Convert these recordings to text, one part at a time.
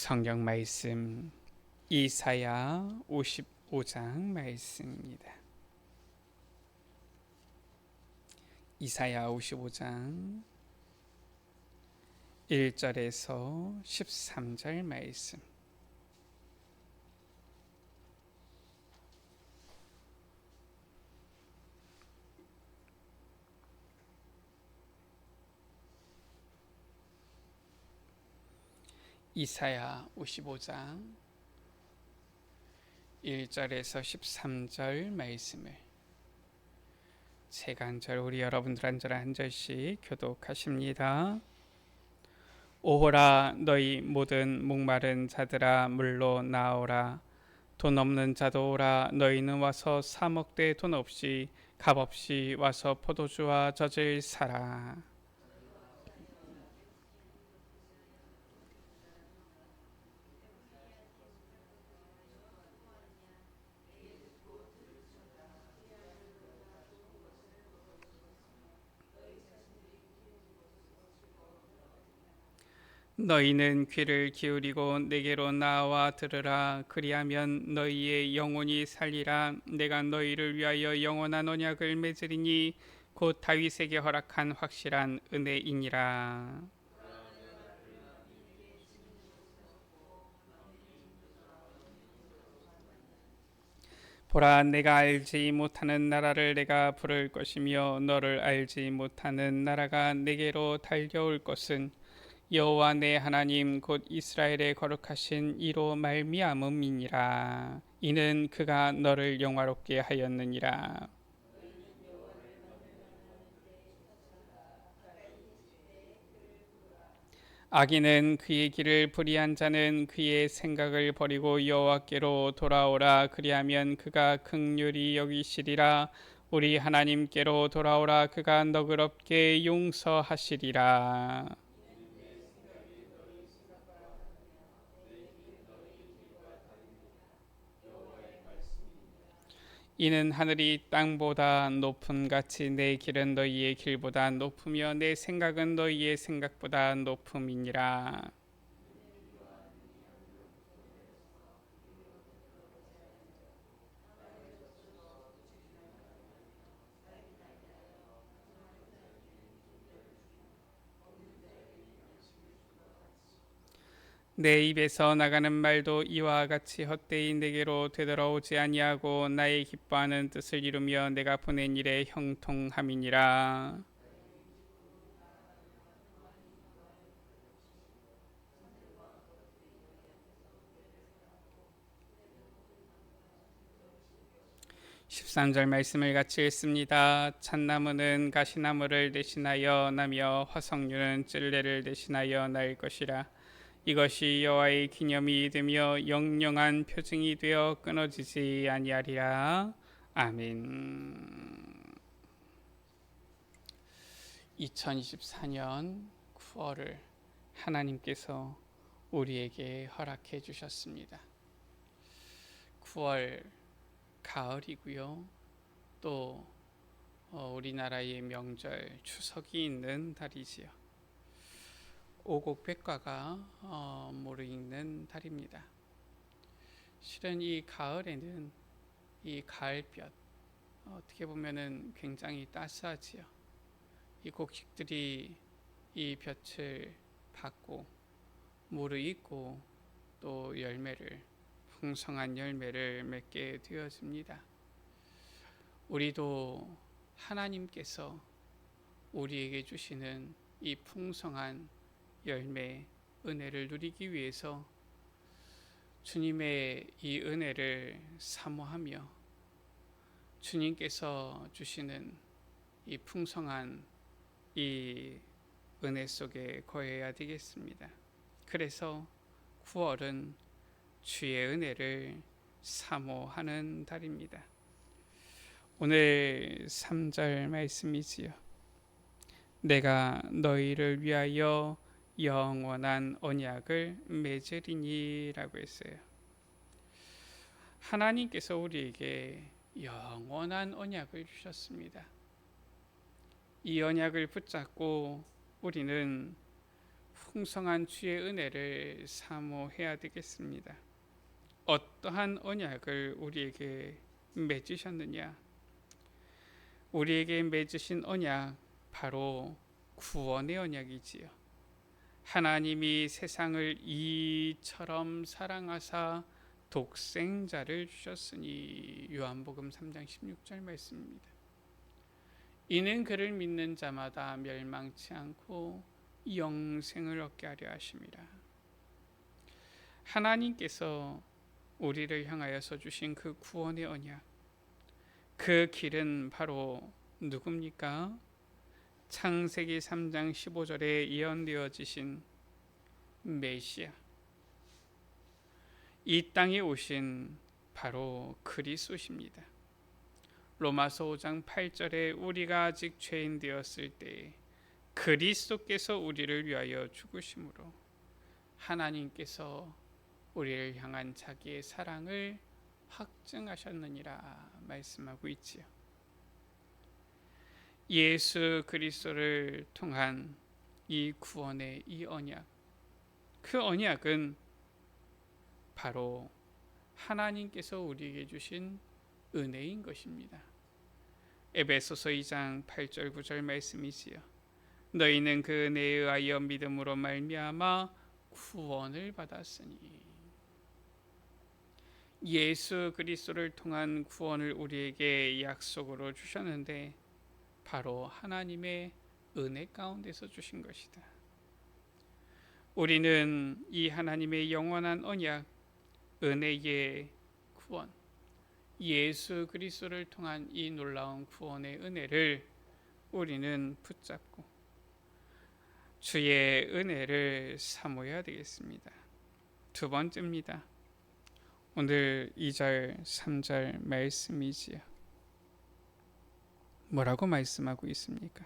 성경 말씀 이사야 55장 말씀입니다. 이사야 55장 1절에서 13절 말씀. 이사야 55장 1절에서 13절 말씀을 제가 한 절, 우리 여러분들 한 절 한 절씩 교독하십니다. 오호라, 너희 모든 목마른 자들아 물로 나오라. 돈 없는 자도 오라. 너희는 와서 사 먹되 돈 없이 값 없이 와서 포도주와 젖을 사라. 너희는 귀를 기울이고 내게로 나와 들으라. 그리하면 너희의 영혼이 살리라. 내가 너희를 위하여 영원한 언약을 맺으리니 곧 다윗에게 허락한 확실한 은혜이니라. 보라, 내가 알지 못하는 나라를 내가 부를 것이며 너를 알지 못하는 나라가 내게로 달려올 것은 여호와 내 하나님 곧 이스라엘의 거룩하신 이로 말미암음이니라. 이는 그가 너를 영화롭게 하였느니라. 악인은 그의 길을 불의한 자는 그의 생각을 버리고 여호와께로 돌아오라. 그리하면 그가 긍휼히 여기시리라. 우리 하나님께로 돌아오라. 그가 너그럽게 용서하시리라. 이는 하늘이 땅보다 높음 같이 내 길은 너희의 길보다 높으며 내 생각은 너희의 생각보다 높음이니라. 내 입에서 나가는 말도 이와 같이 헛되이 내게로 되돌아오지 아니하고 나의 기뻐하는 뜻을 이루며 내가 보낸 일에 형통함이니라. 13절 말씀을 같이 읽습니다. 잣나무는 가시나무를 대신하여 나며 화석류는 찔레를 대신하여 날 것이라. 이것이 여호와의 기념이 되며 영영한 표징이 되어 끊어지지 아니하리라. 아멘. 2024년 9월을 하나님께서 우리에게 허락해 주셨습니다. 9월 가을이고요. 또 우리나라의 명절 추석이 있는 달이지요. 오곡백과가 무르익는 달입니다. 실은 이 가을에는 이 가을볕 어떻게 보면은 굉장히 따스하지요. 이 곡식들이 이 볕을 받고 무르익고 또 열매를 풍성한 열매를 맺게 되어집니다. 우리도 하나님께서 우리에게 주시는 이 풍성한 열매, 은혜를 누리기 위해서 주님의 이 은혜를 사모하며 주님께서 주시는 이 풍성한 이 은혜 속에 거해야 되겠습니다. 그래서 9월은 주의 은혜를 사모하는 달입니다. 오늘 3절 말씀이지요. 내가 너희를 위하여 영원한 언약을 맺으리니 라고 했어요. 하나님께서 우리에게 영원한 언약을 주셨습니다. 이 언약을 붙잡고 우리는 풍성한 주의 은혜를 사모해야 되겠습니다. 어떠한 언약을 우리에게 맺으셨느냐? 우리에게 맺으신 언약 바로 구원의 언약이지요. 하나님이 세상을 이처럼 사랑하사 독생자를 주셨으니, 요한복음 3장 16절 말씀입니다. 이는 그를 믿는 자마다 멸망치 않고 영생을 얻게 하려 하심이라. 하나님께서 우리를 향하여서 주신 그 구원의 언약, 그 길은 바로 누굽니까? 창세기 3장 15절에 예언되어지신 메시아, 이 땅에 오신 바로 그리스도십니다. 로마서 5장 8절에 우리가 아직 죄인 되었을 때 그리스도께서 우리를 위하여 죽으심으로 하나님께서 우리를 향한 자기의 사랑을 확증하셨느니라 말씀하고 있지요. 예수 그리스도를 통한 이 구원의 이 언약, 그 언약은 바로 하나님께서 우리에게 주신 은혜인 것입니다. 에베소서 2장 8절 9절 말씀이지요. 너희는 그 은혜에 의하여 믿음으로 말미암아 구원을 받았으니. 예수 그리스도를 통한 구원을 우리에게 약속으로 주셨는데 바로 하나님의 은혜 가운데서 주신 것이다. 우리는 이 하나님의 영원한 언약, 은혜의 구원, 예수 그리스도를 통한 이 놀라운 구원의 은혜를 우리는 붙잡고 주의 은혜를 사모해야 되겠습니다. 두 번째입니다. 오늘 2절 3절 말씀이지요. 뭐라고 말씀하고 있습니까?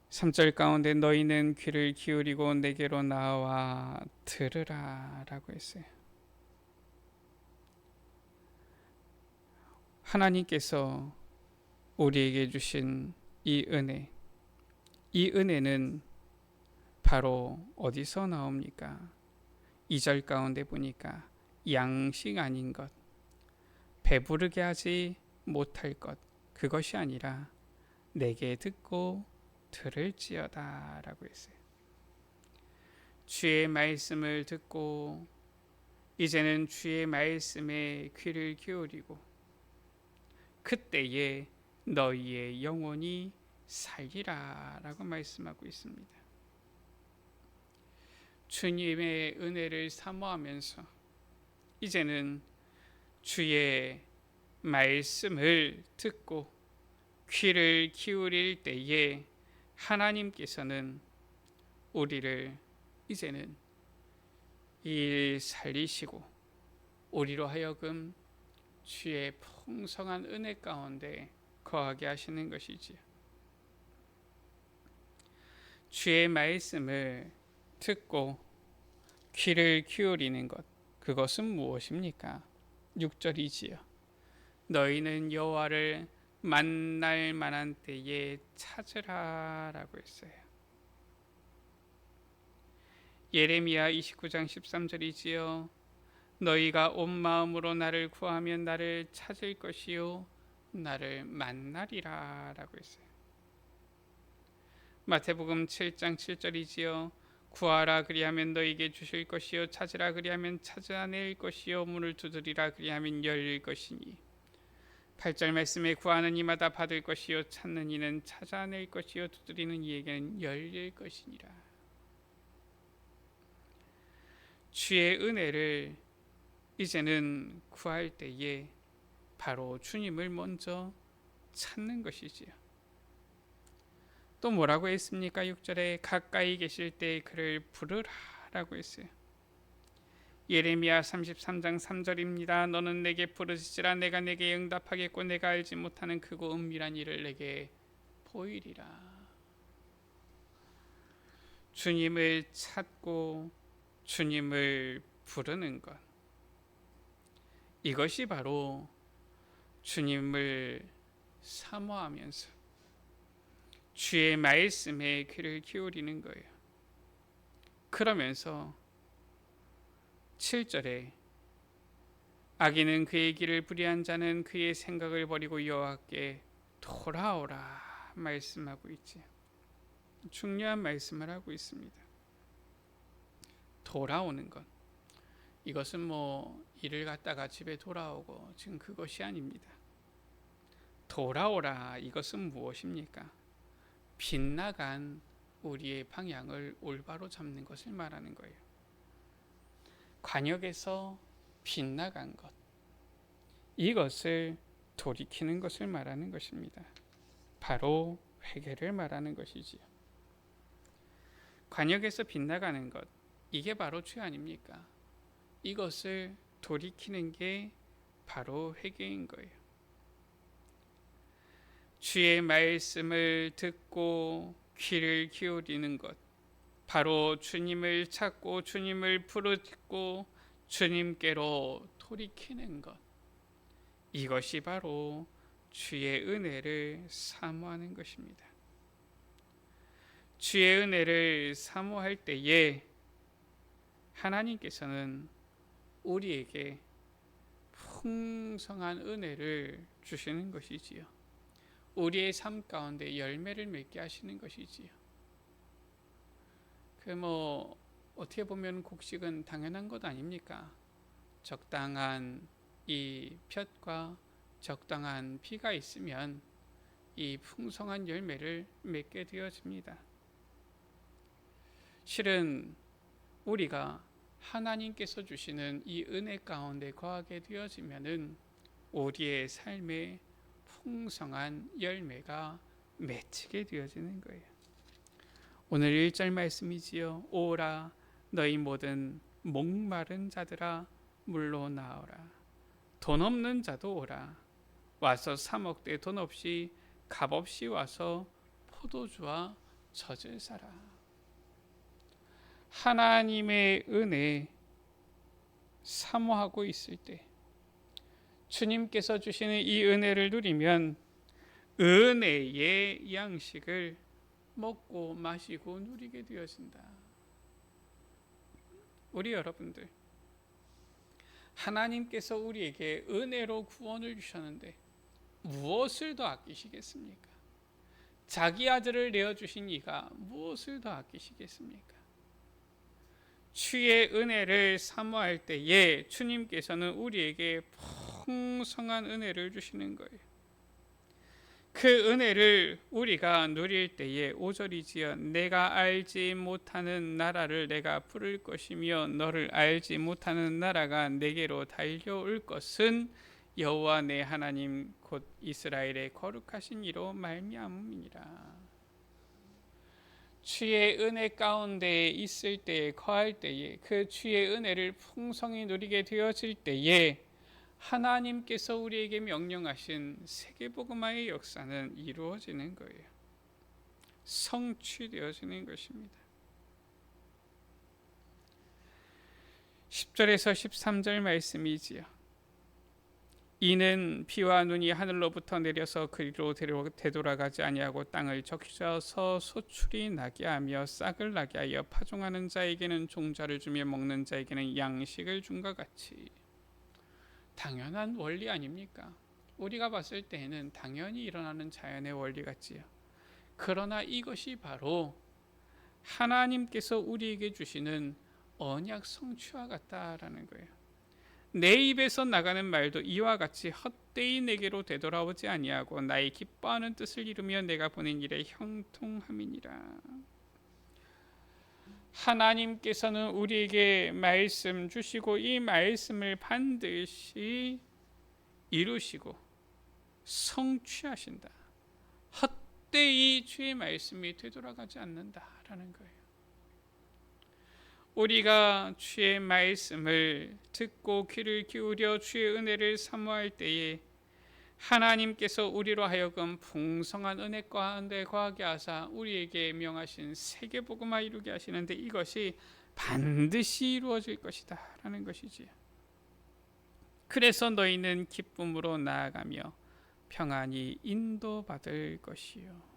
3절 가운데 너희는 귀를 기울이고 내게로 나와 들으라 라고 했어요. 하나님께서 우리에게 주신 이 은혜, 이 은혜는 바로 어디서 나옵니까? 2절 가운데 보니까 양식 아닌 것, 배부르게 하지 못할 것, 그것이 아니라 내게 듣고 들을지어다 라고 했어요. 주의 말씀을 듣고 이제는 주의 말씀에 귀를 기울이고 그때에 너희의 영혼이 살리라 라고 말씀하고 있습니다. 주님의 은혜를 사모하면서 이제는 주의 말씀을 듣고 귀를 기울일 때에 하나님께서는 우리를 이제는 살리시고 우리로 하여금 주의 풍성한 은혜 가운데 거하게 하시는 것이지요. 주의 말씀을 듣고 귀를 기울이는 것, 그것은 무엇입니까? 6절이지요. 너희는 여호와를 만날 만한 때에 찾으라 라고 했어요. 예레미야 29장 13절이지요. 너희가 온 마음으로 나를 구하면 나를 찾을 것이요 나를 만나리라 라고 했어요. 마태복음 7장 7절이지요. 구하라 그리하면 너희에게 주실 것이요 찾으라 그리하면 찾아낼 것이요 문을 두드리라 그리하면 열릴 것이니. 8절 말씀에 구하는 이마다 받을 것이요 찾는 이는 찾아낼 것이요 두드리는 이에게는 열릴 것이니라. 주의 은혜를 이제는 구할 때에 바로 주님을 먼저 찾는 것이지요. 또 뭐라고 했습니까? 6절에 가까이 계실 때 그를 부르라 라고 했어요. 예레미야 33장 3절입니다. 너는 내게 부르짖으라 내가 내게 응답하겠고 내가 알지 못하는 크고 은밀한 일을 내게 보이리라. 주님을 찾고 주님을 부르는 것, 이것이 바로 주님을 사모하면서 주의 말씀에 귀를 기울이는 거예요. 그러면서 7절에 악인은 그의 길을 불의한 자는 그의 생각을 버리고 여호와께 돌아오라 말씀하고 있지. 중요한 말씀을 하고 있습니다. 돌아오는 것. 이것은 일을 갔다가 집에 돌아오고 지금 그것이 아닙니다. 돌아오라 이것은 무엇입니까? 빗나간 우리의 방향을 올바로 잡는 것을 말하는 거예요. 관역에서 빗나간 것, 이것을 돌이키는 것을 말하는 것입니다. 바로 회개를 말하는 것이지요. 관역에서 빗나가는 것, 이게 바로 죄 아닙니까? 이것을 돌이키는 게 바로 회개인 거예요. 주의 말씀을 듣고 귀를 기울이는 것, 바로 주님을 찾고 주님을 부르고 주님께로 돌이키는 것, 이것이 바로 주의 은혜를 사모하는 것입니다. 주의 은혜를 사모할 때에 하나님께서는 우리에게 풍성한 은혜를 주시는 것이지요. 우리의 삶 가운데 열매를 맺게 하시는 것이지요. 어떻게 보면 곡식은 당연한 것 아닙니까? 적당한 이 볕과 적당한 비가 있으면 이 풍성한 열매를 맺게 되어집니다. 실은 우리가 하나님께서 주시는 이 은혜 가운데 거하게 되어지면은 우리의 삶에 풍성한 열매가 맺히게 되어지는 거예요. 오늘 1절 말씀이지요. 오라 너희 모든 목마른 자들아 물로 나오라. 돈 없는 자도 오라. 와서 사 먹되 돈 없이 값없이 와서 포도주와 젖을 사라. 하나님의 은혜 사모하고 있을 때, 주님께서 주시는 이 은혜를 누리면 은혜의 양식을 먹고 마시고 누리게 되어진다. 우리 여러분들, 하나님께서 우리에게 은혜로 구원을 주셨는데 무엇을 더 아끼시겠습니까? 자기 아들을 내어주신 이가 무엇을 더 아끼시겠습니까? 주의 은혜를 사모할 때에 주님께서는 우리에게 풍성한 은혜를 주시는 거예요. 그 은혜를 우리가 누릴 때에 5절이지요. 내가 알지 못하는 나라를 내가 부를 것이며 너를 알지 못하는 나라가 내게로 달려올 것은 여호와 내 하나님 곧 이스라엘의 거룩하신 이로 말미암음이니라. 주의 은혜 가운데 있을 때에 거할 때에 그 주의 은혜를 풍성히 누리게 되어질 때에 하나님께서 우리에게 명령하신 세계복음화의 역사는 이루어지는 거예요. 성취되어지는 것입니다. 10절에서 13절 말씀이지요. 이는 비와 눈이 하늘로부터 내려서 그리로 되돌아가지 아니하고 땅을 적셔서 소출이 나게 하며 싹을 나게 하여 파종하는 자에게는 종자를 주며 먹는 자에게는 양식을 준과 같이. 당연한 원리 아닙니까? 우리가 봤을 때에는 당연히 일어나는 자연의 원리 같지요. 그러나 이것이 바로 하나님께서 우리에게 주시는 언약 성취와 같다라는 거예요. 내 입에서 나가는 말도 이와 같이 헛되이 내게로 되돌아오지 아니하고 나의 기뻐하는 뜻을 이루며 내가 보낸 일에 형통함이니라. 하나님께서는 우리에게 말씀 주시고 이 말씀을 반드시 이루시고 성취하신다. 헛되이 주의 말씀이 되돌아가지 않는다라는 거예요. 우리가 주의 말씀을 듣고 귀를 기울여 주의 은혜를 사모할 때에 하나님께서 우리로 하여금 풍성한 은혜 가운데 거하게 하사 우리에게 명하신 세계복음화 이루게 하시는데 이것이 반드시 이루어질 것이다 라는 것이지요. 그래서 너희는 기쁨으로 나아가며 평안히 인도받을 것이요.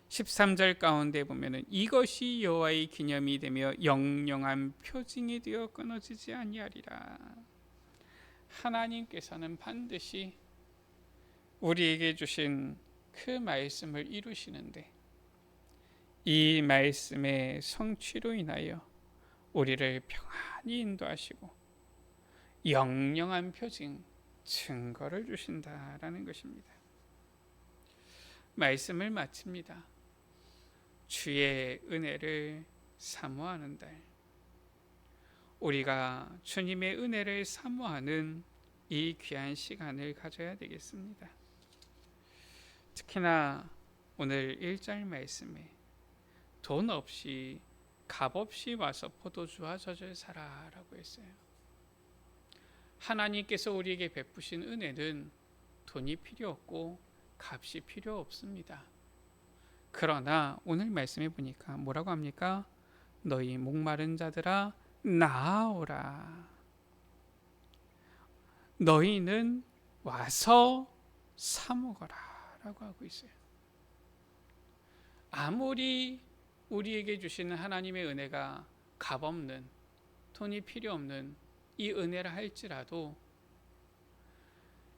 13절 가운데 보면은 이것이 여호와의 기념이 되며 영영한 표징이 되어 끊어지지 아니하리라. 하나님께서는 반드시 우리에게 주신 그 말씀을 이루시는데 이 말씀의 성취로 인하여 우리를 평안히 인도하시고 영영한 표징, 증거를 주신다라는 것입니다. 말씀을 마칩니다. 주의 은혜를 사모하는 달, 우리가 주님의 은혜를 사모하는 이 귀한 시간을 가져야 되겠습니다. 특히나 오늘 1절 말씀에 돈 없이 값 없이 와서 포도주와 젖을 사라라고 했어요. 하나님께서 우리에게 베푸신 은혜는 돈이 필요 없고 값이 필요 없습니다. 그러나 오늘 말씀해 보니까 뭐라고 합니까? 너희 목마른 자들아 나아오라. 너희는 와서 사 먹어라 라고 하고 있어요. 아무리 우리에게 주시는 하나님의 은혜가 값없는, 돈이 필요 없는 이 은혜라 할지라도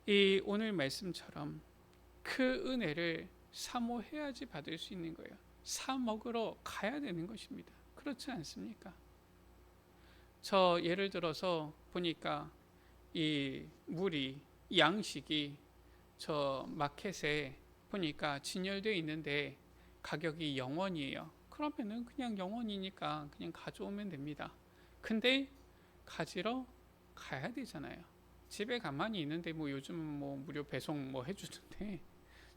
이 오늘 말씀처럼 그 은혜를 사모해야지 받을 수 있는 거예요. 사 먹으러 가야 되는 것입니다. 그렇지 않습니까? 저 예를 들어서 보니까 이 물이, 양식이 저 마켓에 보니까 진열되어 있는데 가격이 0원이에요. 그러면은 그냥 0원이니까 그냥 가져오면 됩니다. 근데 가지러 가야 되잖아요. 집에 가만히 있는데 뭐 요즘 뭐 무료 배송 뭐 해주던데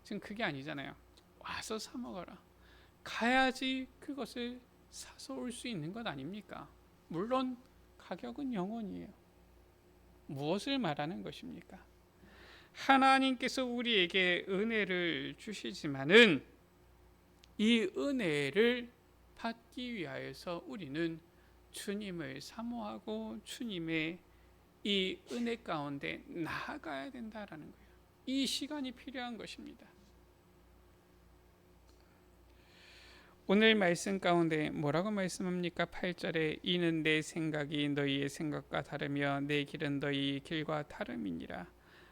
지금 그게 아니잖아요. 와서 사 먹어라. 가야지 그것을 사서 올 수 있는 것 아닙니까? 물론 가격은 0원이에요. 무엇을 말하는 것입니까? 하나님께서 우리에게 은혜를 주시지만은 이 은혜를 받기 위하여서 우리는 주님을 사모하고 주님의 이 은혜 가운데 나아가야 된다라는 거예요. 이 시간이 필요한 것입니다. 오늘 말씀 가운데 뭐라고 말씀합니까? 8절에 이는 내 생각이 너희의 생각과 다르며 내 길은 너희 길과 다름이니라.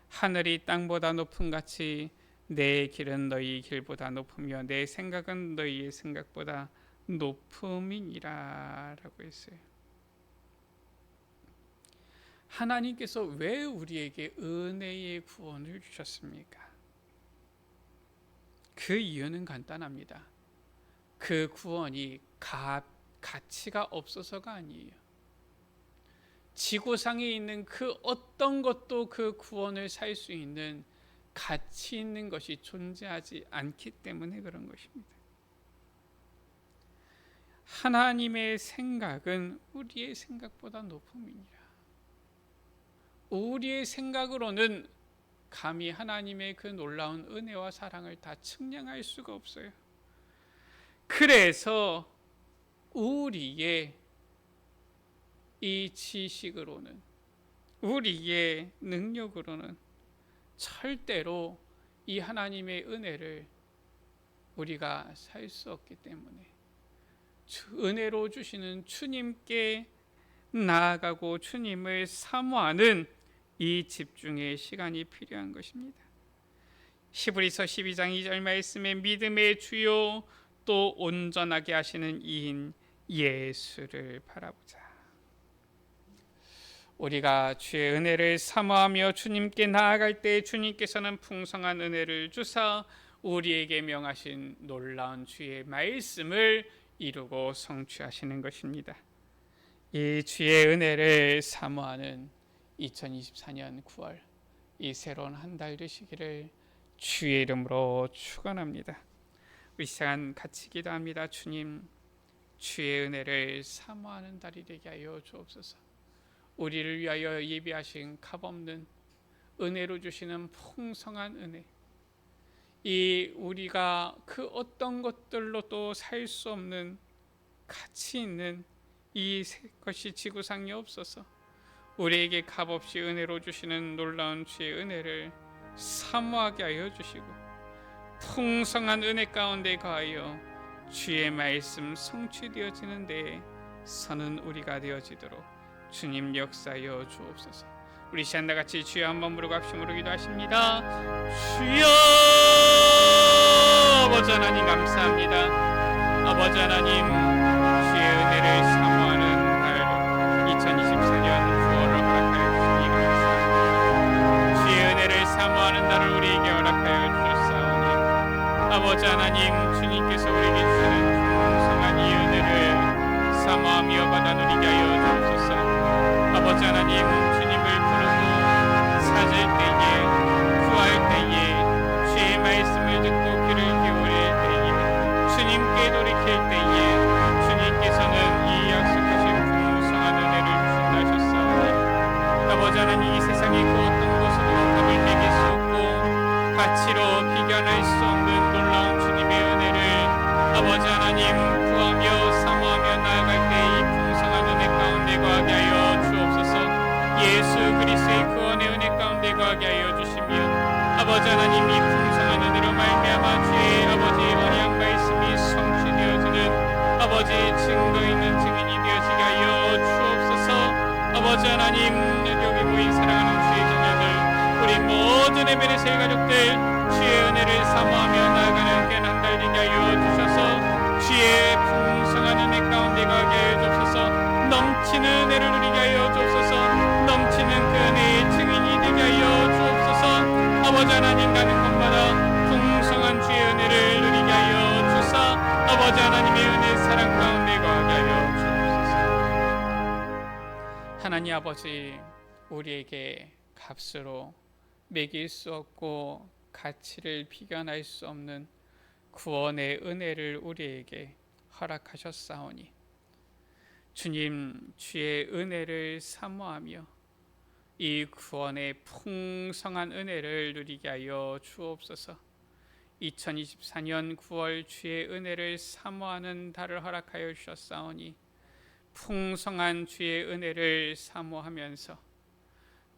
하늘이 땅보다 높음 같이 내 길은 너희 길보다 높으며 내 생각은 너희의 생각보다 높음이니라 라고 했어요. 하나님께서 왜 우리에게 은혜의 구원을 주셨습니까? 그 이유는 간단합니다. 그 구원이 가치가 없어서가 아니에요. 지구상에 있는 그 어떤 것도 그 구원을 살 수 있는 가치 있는 것이 존재하지 않기 때문에 그런 것입니다. 하나님의 생각은 우리의 생각보다 높음이니라. 우리의 생각으로는 감히 하나님의 그 놀라운 은혜와 사랑을 다 측량할 수가 없어요. 그래서 우리의 이 지식으로는, 우리의 능력으로는 절대로 이 하나님의 은혜를 우리가 살 수 없기 때문에 은혜로 주시는 주님께 나아가고 주님을 사모하는 이 집중의 시간이 필요한 것입니다. 히브리서 12장 2절 말씀에 믿음의 주요 또 온전하게 하시는 이인 예수를 바라보자. 우리가 주의 은혜를 사모하며 주님께 나아갈 때 주님께서는 풍성한 은혜를 주사 우리에게 명하신 놀라운 주의 말씀을 이루고 성취하시는 것입니다. 이 주의 은혜를 사모하는 2024년 9월 이 새로운 한 달 되시기를 주의 이름으로 축원합니다. 우리 시간 같이 기도합니다. 주님, 주의 은혜를 사모하는 달이 되게 하여 주옵소서. 우리를 위하여 예비하신 값없는 은혜로 주시는 풍성한 은혜, 이 우리가 그 어떤 것들로도 살 수 없는 가치 있는 이 것이 지구상에 없어서 우리에게 값없이 은혜로 주시는 놀라운 주의 은혜를 사모하게 하여 주시고 풍성한 은혜 가운데 거하여 주의 말씀 성취되어지는 데에 서는 우리가 되어지도록 주님 역사하여 주옵소서. 우리 시간다 같이 주여 한번 부르고 합심으로 기도하십니다. 주여. 아버지 하나님 감사합니다. 아버지 하나님 주의 은혜를 사모하는 달 2024년 9월을 허락하여 주시니 감사합니다. 주의 은혜를 사모하는 날을 우리에게 허락하여 주셨사오니 아버지 하나님 주님께서 우리에게 주시는 풍성한 이 은혜를 사모하며 받아 누리게 하여 주옵소서. 아버지 하나님 주님을 부르고 찾을 때에 구할 때에 주의 말씀을 듣고 귀를 기울일 때에 주님께 돌이킬 때에 주님께서는 이 약속하신 풍성한 은혜를 주신다 하셨사오니 아버지 하나님 이 세상의 그 어떤 곳으로 값을 매길 수 없고 가치로 비견할 수 없는 놀라운 주님의 은혜를 아버지 하나님 구하며 사모하며 나아갈 때 이 풍성한 은혜 가운데 거하게 하여 주옵소서. 예수 그리스도의 구원의 은혜 가운데 거하게 하여 주시며 아버지 하나님 이 풍성한 은혜로 말미암아 주의 아버지 언약 말씀이 성취되어지는 아버지 증거 있는 증인이 되어지게 하여 주옵소서. 아버지 하나님 여기 모인 사랑하는 주의 자녀들 우리 모든 에베레스의 가족들 주의 은혜를 사모하며 나아가는 귀한 한 달 되게 하여 주셔서 주의 풍성한 은혜 가운데 가게 하여 주옵소서. 넘치는 은혜를 누리게 하여 주옵소서. 넘치는 그 은혜의 증인이 되게 하여 주옵소서. 아버지 하나님 가는 곳마다 풍성한 주의 은혜를 누리게 하여 주사 아버지 하나님의 은혜 사랑 가운데 거하게 하여 주옵소서. 하나님 아버지 우리에게 값으로 매길 수 없고 가치를 비견할 수 없는 구원의 은혜를 우리에게 허락하셨사오니 주님 주의 은혜를 사모하며 이 구원의 풍성한 은혜를 누리게 하여 주옵소서. 2024년 9월 주의 은혜를 사모하는 달을 허락하여 주셨사오니 풍성한 주의 은혜를 사모하면서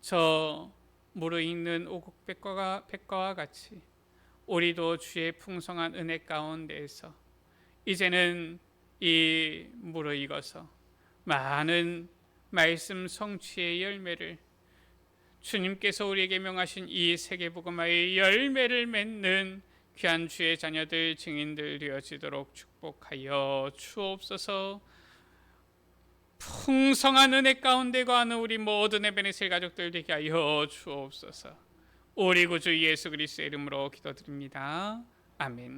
저 무르익는 오곡백과와 같이 우리도 주의 풍성한 은혜 가운데에서 이제는 이 무르익어서 많은 말씀 성취의 열매를 주님께서 우리에게 명하신 이 세계복음화의 열매를 맺는 귀한 주의 자녀들 증인들 되어지도록 축복하여 주옵소서. 풍성한 은혜 가운데 거하는 우리 모든 에베네셀 가족들 되게 하여 주옵소서. 우리 구주 예수 그리스도의 이름으로 기도드립니다. 아멘.